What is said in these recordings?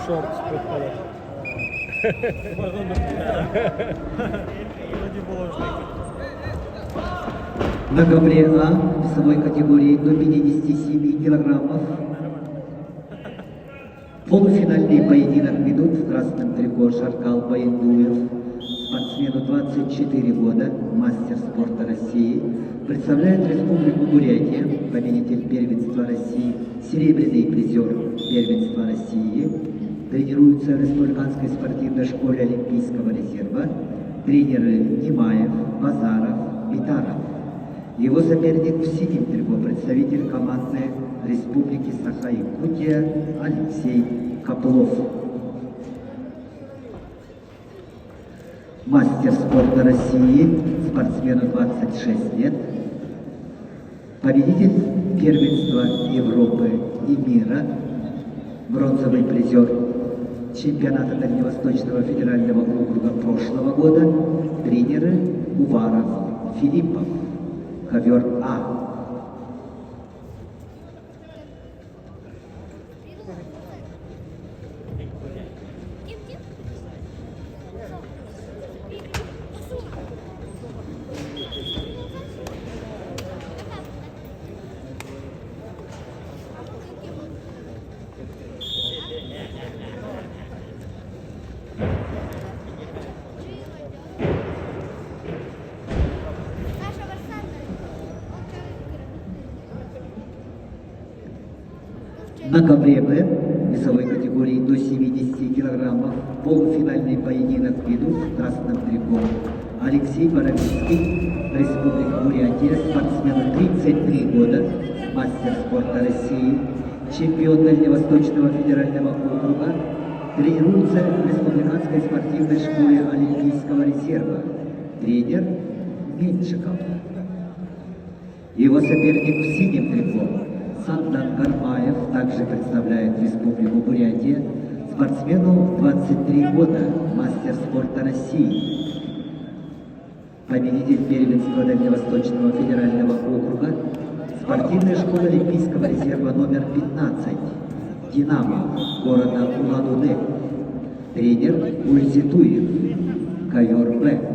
шорт спитали. На ковре А весовой категории до 57 килограммов полуфинальный поединок ведут в красном трико Шаркал Баиндуев, спортсмену 24 года, мастер спорта России, представляет Республику Бурятия, победитель первенства России, серебряный призер первенства России, тренируется в Республиканской спортивной школе Олимпийского резерва, тренеры Немаев, Базаров, Битаров. Его соперник в синем трико, представитель команды Республики Саха-Якутия Алексей Коплов. Мастер спорта России, спортсмену 26 лет, победитель первенства Европы и мира, бронзовый призер чемпионата Дальневосточного федерального округа прошлого года, тренеры Уваров, Филиппов. Ковер А. На ковре Б весовой категории до 70 килограммов полуфинальный поединок ведут в красном трико Алексей Боровицкий, Республика Бурятия, спортсмену 33 года, мастер спорта России, чемпион Дальневосточного федерального округа, тренируется в Республиканской спортивной школе Олимпийского резерва, тренер Меньшиков. Его соперник в синем трико Сандан Гармаев также представляет Республику Бурятия, спортсмену 23 года, мастер спорта России, победитель первенства Дальневосточного федерального округа, спортивная школа Олимпийского резерва номер 15, «Динамо» города Улан-Удэ, тренер Ульзитуев, ковер Б.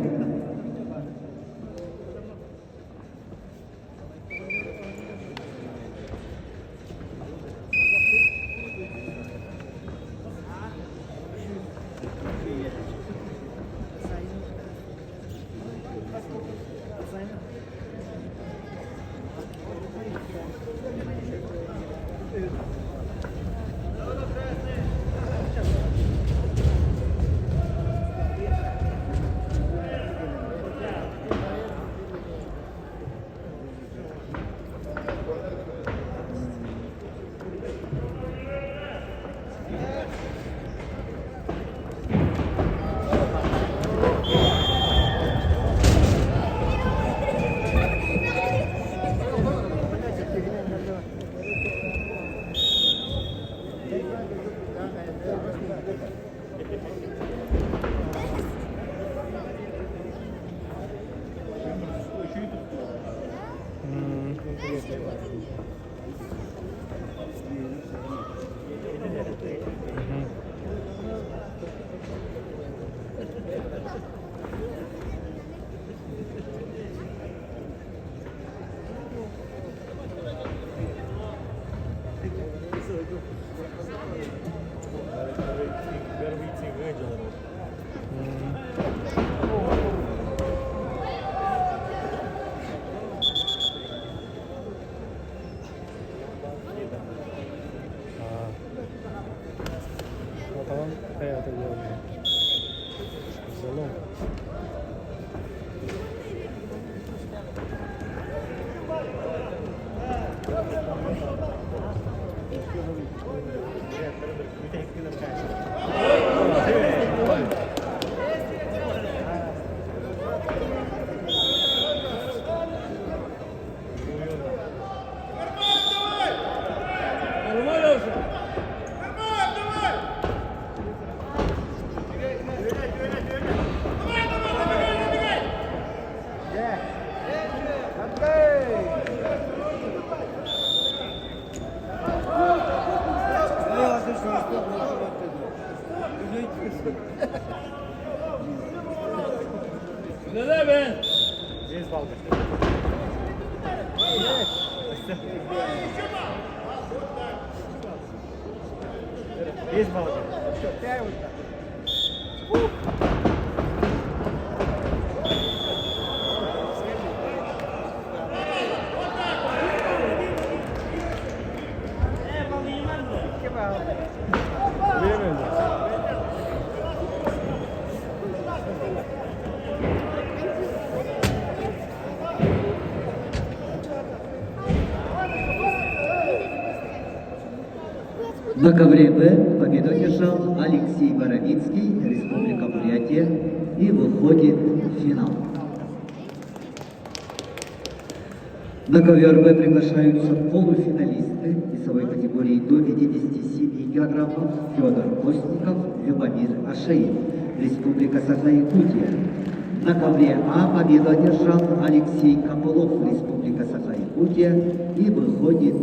Есть балл. На ковре Б победу одержал Алексей Боровицкий, Республика Бурятия, и выходит в финал. На ковер Б приглашаются полуфиналисты весовой категории до 57 килограммов Федор Костников, Любомир Ашеев, Республика Саха-Якутия. На ковре А победу одержал Алексей Копылов, Республика Саха-Якутия, и выходит